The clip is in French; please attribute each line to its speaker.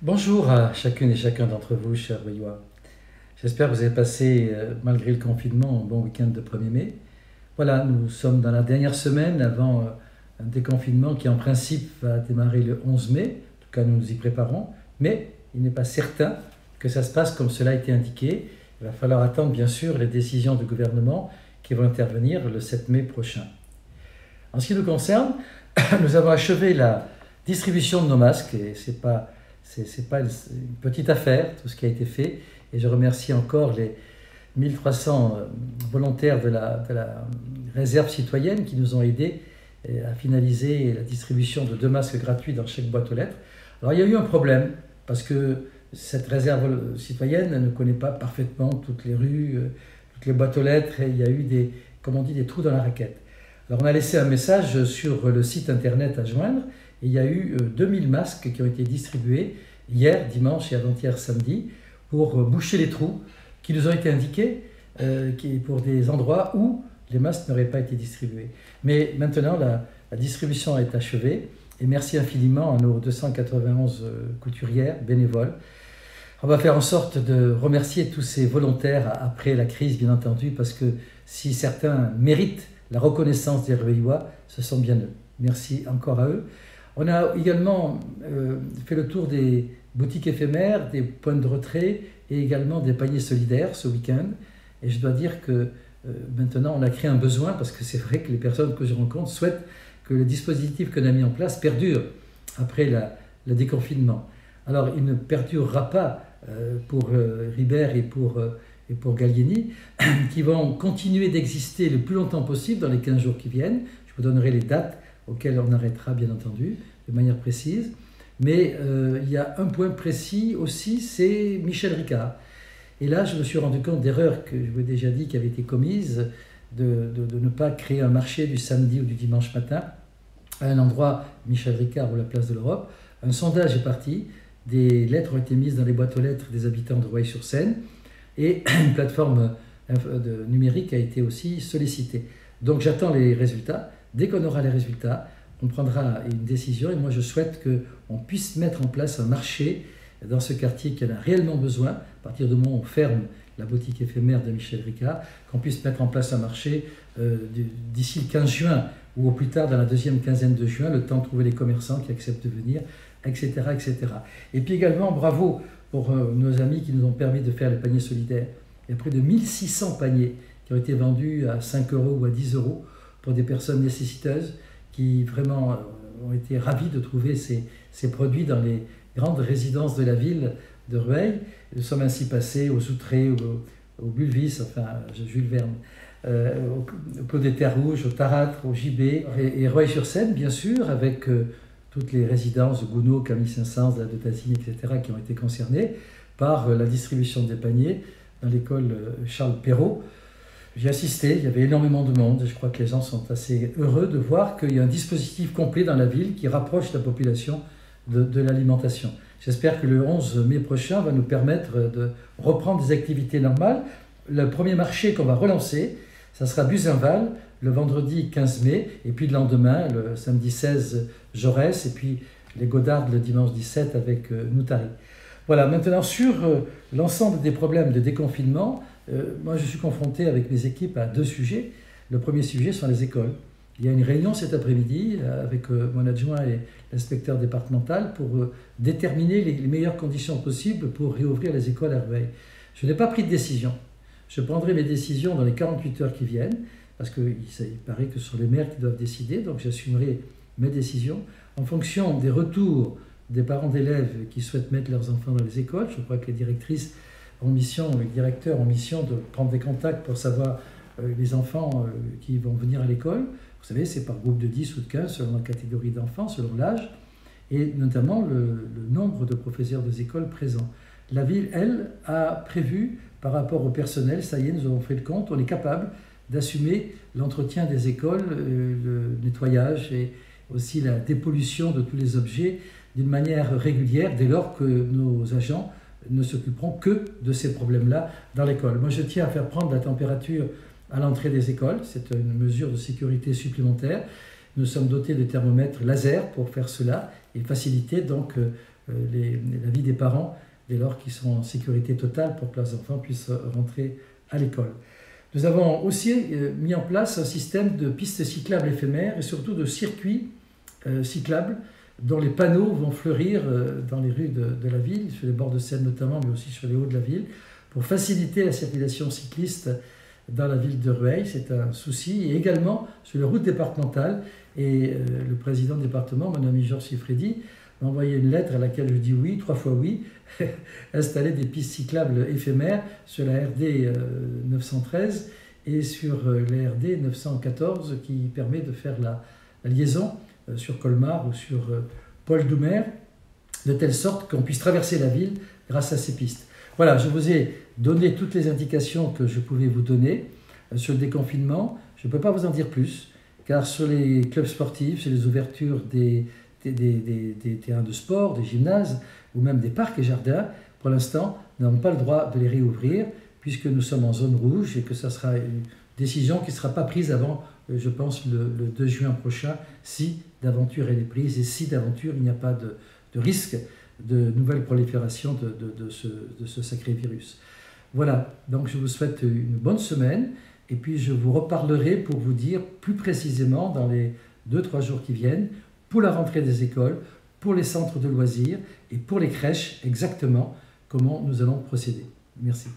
Speaker 1: Bonjour à chacune et chacun d'entre vous, chers Veillois. J'espère que vous avez passé, malgré le confinement, un bon week-end de 1er mai. Voilà, nous sommes dans la dernière semaine avant un déconfinement qui, en principe, va démarrer le 11 mai. En tout cas, nous nous y préparons. Mais il n'est pas certain que ça se passe comme cela a été indiqué. Il va falloir attendre, bien sûr, les décisions du gouvernement qui vont intervenir le 7 mai prochain. En ce qui nous concerne, nous avons achevé la distribution de nos masques et c'est pas une petite affaire, tout ce qui a été fait. Et je remercie encore les 1300 volontaires de la réserve citoyenne qui nous ont aidés à finaliser la distribution de 2 masques gratuits dans chaque boîte aux lettres. Alors il y a eu un problème, parce que cette réserve citoyenne ne connaît pas parfaitement toutes les rues, toutes les boîtes aux lettres, et il y a eu des trous dans la raquette. Alors on a laissé un message sur le site internet à joindre, et il y a eu 2000 masques qui ont été distribués hier, dimanche et avant-hier samedi, pour boucher les trous qui nous ont été indiqués pour des endroits où les masques n'auraient pas été distribués. Mais maintenant, la distribution est achevée, et merci infiniment à nos 291 couturières bénévoles. On va faire en sorte de remercier tous ces volontaires après la crise, bien entendu, parce que si certains méritent la reconnaissance des Veillois, ce sont bien eux. Merci encore à eux. On a également fait le tour des boutiques éphémères, des points de retrait et également des paniers solidaires ce week-end. Et je dois dire que maintenant on a créé un besoin, parce que c'est vrai que les personnes que je rencontre souhaitent que le dispositif qu'on a mis en place perdure après le déconfinement. Alors il ne perdurera pas pour Ribert et pour Gallieni, qui vont continuer d'exister le plus longtemps possible dans les 15 jours qui viennent. Je vous donnerai les dates auxquelles on arrêtera, bien entendu, de manière précise. Mais il y a un point précis aussi, c'est Michel Ricard. Et là, je me suis rendu compte d'erreurs que je vous ai déjà dit qui avaient été commises, de ne pas créer un marché du samedi ou du dimanche matin à un endroit, Michel Ricard ou la place de l'Europe. Un sondage est parti, des lettres ont été mises dans les boîtes aux lettres des habitants de Rueil-sur-Seine, et une plateforme numérique a été aussi sollicitée. Donc j'attends les résultats. Dès qu'on aura les résultats, on prendra une décision, et moi je souhaite qu'on puisse mettre en place un marché dans ce quartier qui en a réellement besoin, à partir du moment où on ferme la boutique éphémère de Michel Ricard, qu'on puisse mettre en place un marché d'ici le 15 juin, ou au plus tard dans la deuxième quinzaine de juin, le temps de trouver les commerçants qui acceptent de venir, etc. etc. Et puis également, bravo pour nos amis qui nous ont permis de faire les paniers solidaires. Il y a près de 1600 paniers qui ont été vendus à 5 € ou à 10 € pour des personnes nécessiteuses qui vraiment ont été ravis de trouver ces produits dans les grandes résidences de la ville de Rueil. Nous sommes ainsi passés aux Outrées, au Bulvis, enfin Jules Verne, au Clos des Terres Rouges, au Tarâtre, au Gibet, et Rueil-sur-Seine, bien sûr, avec toutes les résidences de Gounod, Camille Saint-Saëns, la de Tassigny, etc., qui ont été concernées par la distribution des paniers dans l'école Charles Perrault. J'ai assisté, il y avait énormément de monde, et je crois que les gens sont assez heureux de voir qu'il y a un dispositif complet dans la ville qui rapproche la population de l'alimentation. J'espère que le 11 mai prochain va nous permettre de reprendre des activités normales. Le premier marché qu'on va relancer, ça sera Buzenval, le vendredi 15 mai, et puis le lendemain, le samedi 16, Jaurès, et puis les Godards le dimanche 17 avec Noutari. Voilà, maintenant sur l'ensemble des problèmes de déconfinement, moi je suis confronté avec mes équipes à 2 sujets. Le premier sujet sont les écoles. Il y a une réunion cet après-midi avec mon adjoint et l'inspecteur départemental pour déterminer les meilleures conditions possibles pour réouvrir les écoles à Rueil. Je n'ai pas pris de décision. Je prendrai mes décisions dans les 48 heures qui viennent, parce qu'il paraît que ce sont les maires qui doivent décider, donc j'assumerai mes décisions en fonction des retours des parents d'élèves qui souhaitent mettre leurs enfants dans les écoles. Je crois que les directrices ont mission, les directeurs ont mission de prendre des contacts pour savoir les enfants qui vont venir à l'école. Vous savez, c'est par groupe de 10 ou de 15 selon la catégorie d'enfants, selon l'âge, et notamment le nombre de professeurs des écoles présents. La ville, elle, a prévu, par rapport au personnel, ça y est, nous avons fait le compte, on est capable d'assumer l'entretien des écoles, le nettoyage et aussi la dépollution de tous les objets d'une manière régulière, dès lors que nos agents ne s'occuperont que de ces problèmes-là dans l'école. Moi, je tiens à faire prendre la température à l'entrée des écoles. C'est une mesure de sécurité supplémentaire. Nous sommes dotés de thermomètres laser pour faire cela et faciliter donc la vie des parents dès lors qu'ils sont en sécurité totale pour que leurs enfants puissent rentrer à l'école. Nous avons aussi mis en place un système de pistes cyclables éphémères et surtout de circuits cyclables dont les panneaux vont fleurir dans les rues de la ville, sur les bords de Seine notamment, mais aussi sur les hauts de la ville, pour faciliter la circulation cycliste dans la ville de Rueil. C'est un souci. Et également sur les routes départementales. Et le président du département, mon ami Georges Siffredi, m'a envoyé une lettre à laquelle je dis oui, 3 fois oui, installer des pistes cyclables éphémères sur la RD 913 et sur la RD 914 qui permet de faire la liaison sur Colmar ou sur Paul Doumer, de telle sorte qu'on puisse traverser la ville grâce à ces pistes. Voilà, je vous ai donné toutes les indications que je pouvais vous donner sur le déconfinement. Je ne peux pas vous en dire plus, car sur les clubs sportifs, sur les ouvertures des terrains de sport, des gymnases ou même des parcs et jardins, pour l'instant, nous n'avons pas le droit de les réouvrir puisque nous sommes en zone rouge et que ça sera une décision qui ne sera pas prise avant, je pense, le 2 juin prochain, si d'aventure elle est prise et si d'aventure il n'y a pas de risque de nouvelle prolifération de ce sacré virus. Voilà, donc je vous souhaite une bonne semaine et puis je vous reparlerai pour vous dire plus précisément dans les 2-3 jours qui viennent, pour la rentrée des écoles, pour les centres de loisirs et pour les crèches, exactement comment nous allons procéder. Merci.